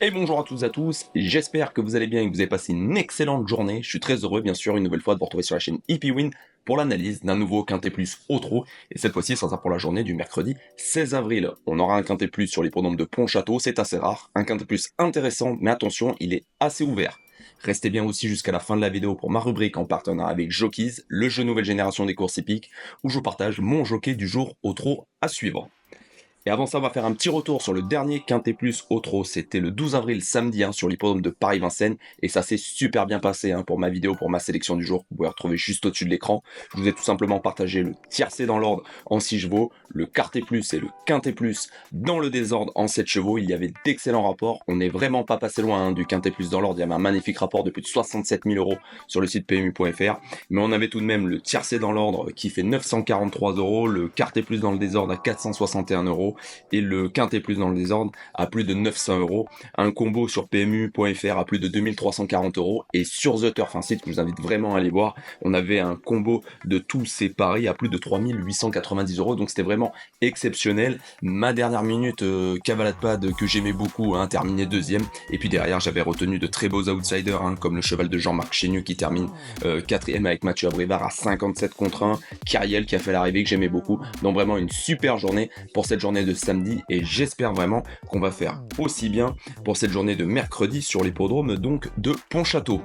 Et bonjour à toutes et à tous, j'espère que vous allez bien et que vous avez passé une excellente journée. Je suis très heureux bien sûr une nouvelle fois de vous retrouver sur la chaîne EPWin pour l'analyse d'un nouveau Quintet Plus au trot. Et cette fois-ci, ça sera pour la journée du mercredi 16 avril. On aura un Quintet Plus sur l'hippodrome de Pontchâteau, c'est assez rare. Un Quintet Plus intéressant, mais attention, il est assez ouvert. Restez bien aussi jusqu'à la fin de la vidéo pour ma rubrique en partenariat avec Jockeys, le jeu nouvelle génération des courses hippiques, où je vous partage mon jockey du jour au trot à suivre. Et avant ça, on va faire un petit retour sur le dernier Quintet Plus au trot. C'était le 12 avril, samedi, sur l'hippodrome de Paris-Vincennes. Et ça s'est super bien passé pour ma vidéo, pour ma sélection du jour. Vous pouvez retrouver juste au-dessus de l'écran. Je vous ai tout simplement partagé le tiercé dans l'ordre en 6 chevaux, le Quartet Plus et le Quintet Plus dans le désordre en 7 chevaux. Il y avait d'excellents rapports. On n'est vraiment pas passé loin du Quintet Plus dans l'ordre. Il y avait un magnifique rapport de plus de 67 000 euros sur le site PMU.fr. Mais on avait tout de même le tiercé dans l'ordre qui fait 943 euros, le Quartet Plus dans le désordre à 461 euros. Et le Quintet Plus dans le désordre à plus de 900 euros. Un combo sur PMU.fr à plus de 2340 euros. Et sur The Turf, un site que je vous invite vraiment à aller voir, on avait un combo de tous ces paris à plus de 3890 euros. Donc c'était vraiment exceptionnel. Ma dernière minute, Cavalade Pad, que j'aimais beaucoup, terminé deuxième. Et puis derrière, j'avais retenu de très beaux outsiders, comme le cheval de Jean-Marc Chénieux qui termine quatrième avec Mathieu Abrivard à 57 contre 1. Kyriel qui a fait l'arrivée que j'aimais beaucoup. Donc vraiment une super journée pour cette journée de samedi et j'espère vraiment qu'on va faire aussi bien pour cette journée de mercredi sur l'hippodrome donc de Pontchâteau.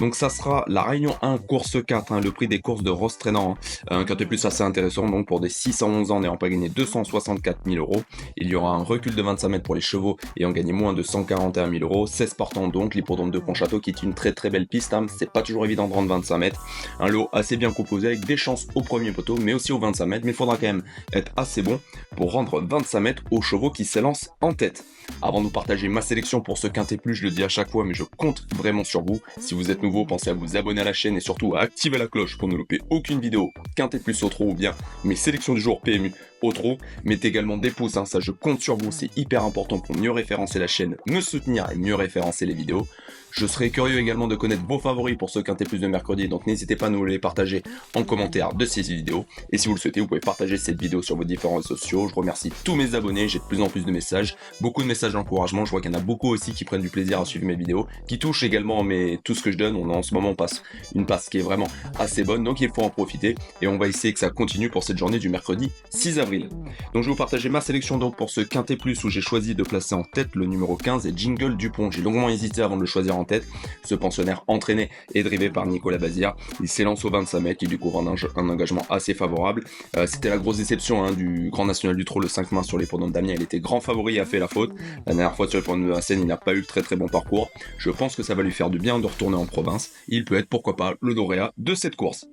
Donc ça sera la Réunion 1 course 4, le prix des courses de Ross Trainant, un Quintet Plus assez intéressant donc pour des 611 ans n'ayant pas gagné 264 000 euros. Il y aura un recul de 25 mètres pour les chevaux ayant gagné moins de 141 000 euros, 16 partants donc, l'hippodrome de Pontchâteau qui est une très très belle piste, c'est pas toujours évident de rendre 25 mètres, un lot assez bien composé avec des chances au premier poteau mais aussi aux 25 mètres, mais il faudra quand même être assez bon pour rendre 25 mètres aux chevaux qui s'élancent en tête. Avant de vous partager ma sélection pour ce Quintet Plus, je le dis à chaque fois mais je compte vraiment sur vous. Si vous êtes nouveau, pensez à vous abonner à la chaîne et surtout à activer la cloche pour ne louper aucune vidéo Quintet Plus au trot ou bien mes sélections du jour PMU au trot. Mettez également des pouces, ça je compte sur vous, c'est hyper important pour mieux référencer la chaîne, me soutenir et mieux référencer les vidéos. Je serais curieux également de connaître vos favoris pour ce Quintet Plus de mercredi, donc n'hésitez pas à nous les partager en commentaire de ces vidéos. Et si vous le souhaitez, vous pouvez partager cette vidéo sur vos différents réseaux sociaux. Je remercie tous mes abonnés, j'ai de plus en plus de messages, beaucoup de messages d'encouragement. Je vois qu'il y en a beaucoup aussi qui prennent du plaisir à suivre mes vidéos, qui touchent également tout ce que je donne. En ce moment on passe une passe qui est vraiment assez bonne, donc il faut en profiter. Et on va essayer que ça continue pour cette journée du mercredi 6 avril. Donc je vais vous partager ma sélection donc pour ce Quintet Plus où j'ai choisi de placer en tête le numéro 15 et Jingle Dupont. J'ai longuement hésité avant de le choisir en tête. Ce pensionnaire entraîné et drivé par Nicolas Bazir, il s'élance aux 25 mètres, il découvre un engagement assez favorable. C'était la grosse déception du Grand National du Trot le 5 mars sur l'hippodrome d'Amiens. Il était grand favori et a fait la faute. La dernière fois sur l'hippodrome de Vincennes, il n'a pas eu le très très bon parcours. Je pense que ça va lui faire du bien de retourner en province. Il peut être pourquoi pas le lauréat de cette course.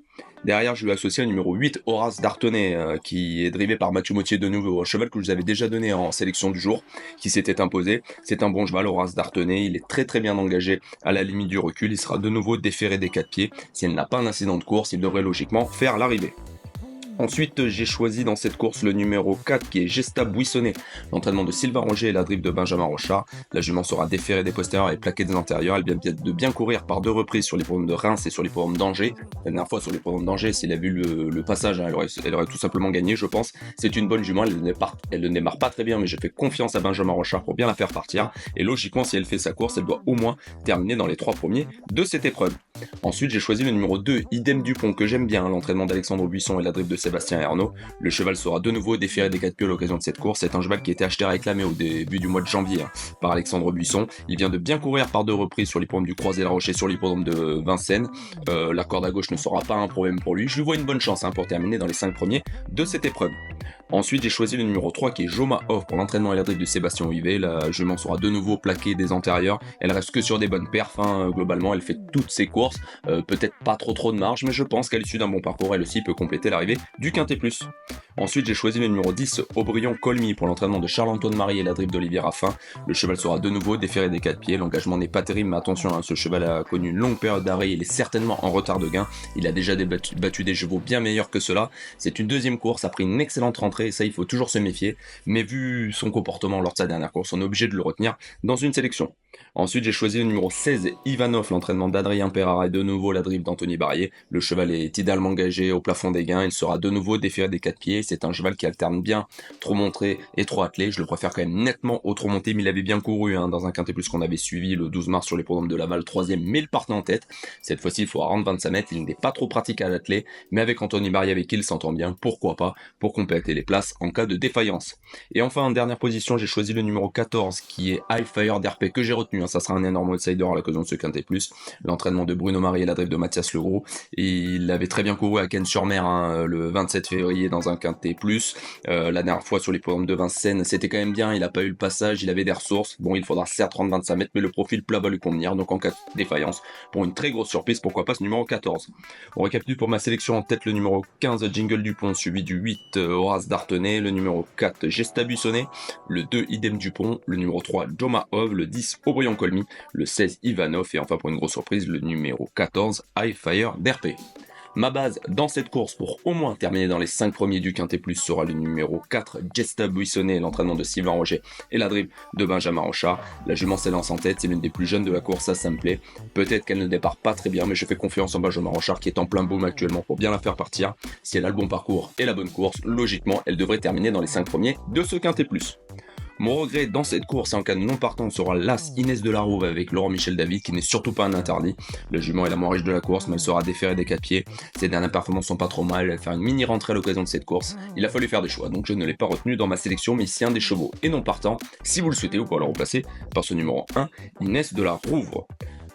Derrière, je lui ai associé le numéro 8, Horace Dartonnet, qui est drivé par Mathieu Mottier de nouveau, un cheval que je vous avais déjà donné en sélection du jour, qui s'était imposé. C'est un bon cheval, Horace Dartonnet, il est très très bien engagé à la limite du recul, il sera de nouveau déféré des 4 pieds. Si elle n'a pas un incident de course, il devrait logiquement faire l'arrivée. Ensuite, j'ai choisi dans cette course le numéro 4 qui est Gesta Buissonnet, l'entraînement de Sylvain Roger et la drive de Benjamin Rochard. La jument sera déférée des postérieurs et plaquée des antérieurs. Elle vient de bien courir par 2 reprises sur l'hippodrome de Reims et sur l'hippodrome d'Angers. La dernière fois sur l'hippodrome d'Angers, s'il a vu le passage, elle aurait tout simplement gagné, je pense. C'est une bonne jument, elle ne démarre pas très bien, mais j'ai fait confiance à Benjamin Rochard pour bien la faire partir. Et logiquement, si elle fait sa course, elle doit au moins terminer dans les 3 premiers de cette épreuve. Ensuite, j'ai choisi le numéro 2, Idem Dupont, que j'aime bien, l'entraînement d'Alexandre Buisson et la drive de Sébastien Ernaud. Le cheval sera de nouveau déféré des 4 pieds à l'occasion de cette course. C'est un cheval qui était acheté à réclamer au début du mois de janvier par Alexandre Buisson. Il vient de bien courir par 2 reprises sur l'hippodrome du Croisé-la-Roche et sur l'hippodrome de Vincennes. La corde à gauche ne sera pas un problème pour lui. Je lui vois une bonne chance pour terminer dans les 5 premiers de cette épreuve. Ensuite, j'ai choisi le numéro 3 qui est Joma Off pour l'entraînement et la drive de Sébastien Olivet. La jument sera de nouveau plaquée des antérieurs. Elle reste que sur des bonnes perfs, globalement. Elle fait toutes ses courses. Peut-être pas trop de marge, mais je pense qu'à l'issue d'un bon parcours, elle aussi peut compléter l'arrivée du Quintet Plus. Ensuite, j'ai choisi le numéro 10, Aubryon Colmy, pour l'entraînement de Charles-Antoine Marie et la drive d'Olivier Raffin. Le cheval sera de nouveau déféré des 4 pieds. L'engagement n'est pas terrible, mais attention, ce cheval a connu une longue période d'arrêt. Il est certainement en retard de gain. Il a déjà battu des chevaux bien meilleurs que cela. C'est une deuxième course après une excellente rentrée. Et ça, il faut toujours se méfier. Mais vu son comportement lors de sa dernière course, on est obligé de le retenir dans une sélection. Ensuite, j'ai choisi le numéro 16, Ivanov, l'entraînement d'Adrien Pereira et de nouveau la drive d'Anthony Barrier. Le cheval est idéalement engagé au plafond des gains, il sera de nouveau déféré des 4 pieds. C'est un cheval qui alterne bien trop montré et trop attelé. Je le préfère quand même nettement au trop monté, mais il avait bien couru dans un quintet plus qu'on avait suivi le 12 mars sur les programmes de Laval, 3ème, mais il partait en tête. Cette fois-ci, il faudra rendre 25 mètres, il n'est pas trop pratique à l'atteler, mais avec Anthony Barrier avec qui il s'entend bien, pourquoi pas, pour compléter les places en cas de défaillance. Et enfin, en dernière position, j'ai choisi le numéro 14, qui est High Fire d'RP, que j'ai retenu, ça sera un énorme outsider à l'occasion de ce quintet plus. L'entraînement de Bruno Marie et la drive de Mathias Legros, et il avait très bien couru à Cannes-sur-Mer le 27 février dans un quintet plus. La dernière fois sur les programmes de Vincennes, c'était quand même bien, il a pas eu le passage, il avait des ressources. Bon, il faudra certes rendre 25 mètres, mais le profil plat va lui convenir, donc en cas de défaillance, pour une très grosse surprise, pourquoi pas ce numéro 14. On récapitule pour ma sélection: en tête le numéro 15, Jingle Dupont, suivi du 8, Horace Dartenay, le numéro 4, Gesta Buissonnet, le 2, Idem Dupont, le numéro 3, Joma Hove, le 10, Aubryon Colmy, le 16, Ivanov, et enfin pour une grosse surprise, le numéro 14, High Fire d'RP. Ma base dans cette course pour au moins terminer dans les 5 premiers du Quintet Plus sera le numéro 4, Gesta Buissonnet, l'entraînement de Sylvain Roger et la drive de Benjamin Rochard. La jument s'élance en tête, c'est l'une des plus jeunes de la course, ça me plaît. Peut-être qu'elle ne départ pas très bien, mais je fais confiance en Benjamin Rochard qui est en plein boom actuellement pour bien la faire partir. Si elle a le bon parcours et la bonne course, logiquement, elle devrait terminer dans les 5 premiers de ce Quintet Plus. Mon regret dans cette course, en cas de non-partante, sera l'As Inès de la Rouve avec Laurent Michel David, qui n'est surtout pas un interdit. Le jument est la moins riche de la course, mais elle sera déférée des 4 pieds. Ses dernières performances sont pas trop mal, elle va faire une mini rentrée à l'occasion de cette course. Il a fallu faire des choix, donc je ne l'ai pas retenu dans ma sélection, mais ici un des chevaux et non partant. Si vous le souhaitez, vous pouvez le remplacer par ce numéro 1, Inès de la Rouve.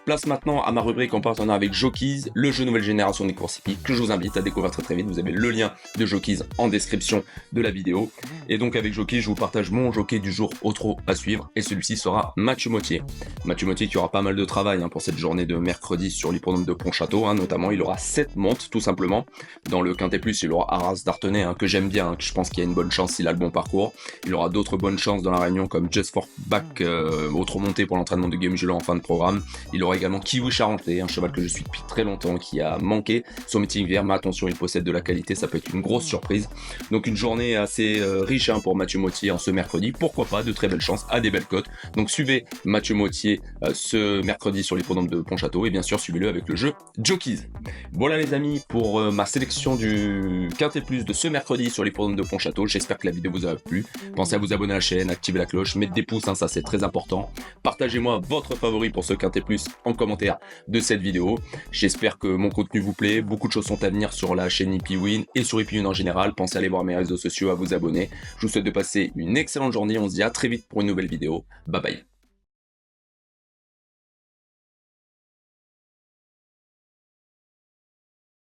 Place maintenant à ma rubrique en partenariat avec Jockeys, le jeu nouvelle génération des courses hippiques que je vous invite à découvrir très vite. Vous avez le lien de Jockeys en description de la vidéo. Et donc avec Jockeys, je vous partage mon jockey du jour au trot à suivre, et celui-ci sera Mathieu Mottier. Mathieu Mottier qui aura pas mal de travail pour cette journée de mercredi sur l'hippodrome de Pontchâteau, notamment il aura 7 montes tout simplement. Dans le Quintet Plus, il aura Arras Dartenay que j'aime bien, que je pense qu'il y a une bonne chance s'il a le bon parcours. Il aura d'autres bonnes chances dans la réunion comme Just for Back au trot monté pour l'entraînement de Game Julant en fin de programme. Il aura également Kiwi Charentais, un cheval que je suis depuis très longtemps, qui a manqué son meeting vert, mais attention, il possède de la qualité, ça peut être une grosse surprise. Donc une journée assez riche pour Mathieu Mottier en ce mercredi, pourquoi pas, de très belles chances à des belles cotes. Donc suivez Mathieu Mottier ce mercredi sur l'hippodrome de Pontchâteau, et bien sûr suivez-le avec le jeu Jockeys. Voilà les amis pour ma sélection du Quintet Plus de ce mercredi sur l'hippodrome de Pontchâteau. J'espère que la vidéo vous a plu. Pensez à vous abonner à la chaîne, activer la cloche, mettre des pouces, ça c'est très important. Partagez-moi votre favori pour ce Quintet Plus en commentaire de cette vidéo. J'espère que mon contenu vous plaît. Beaucoup de choses sont à venir sur la chaîne HippieWin et sur HippieWin en général. Pensez à aller voir mes réseaux sociaux, à vous abonner. Je vous souhaite de passer une excellente journée. On se dit à très vite pour une nouvelle vidéo. Bye bye.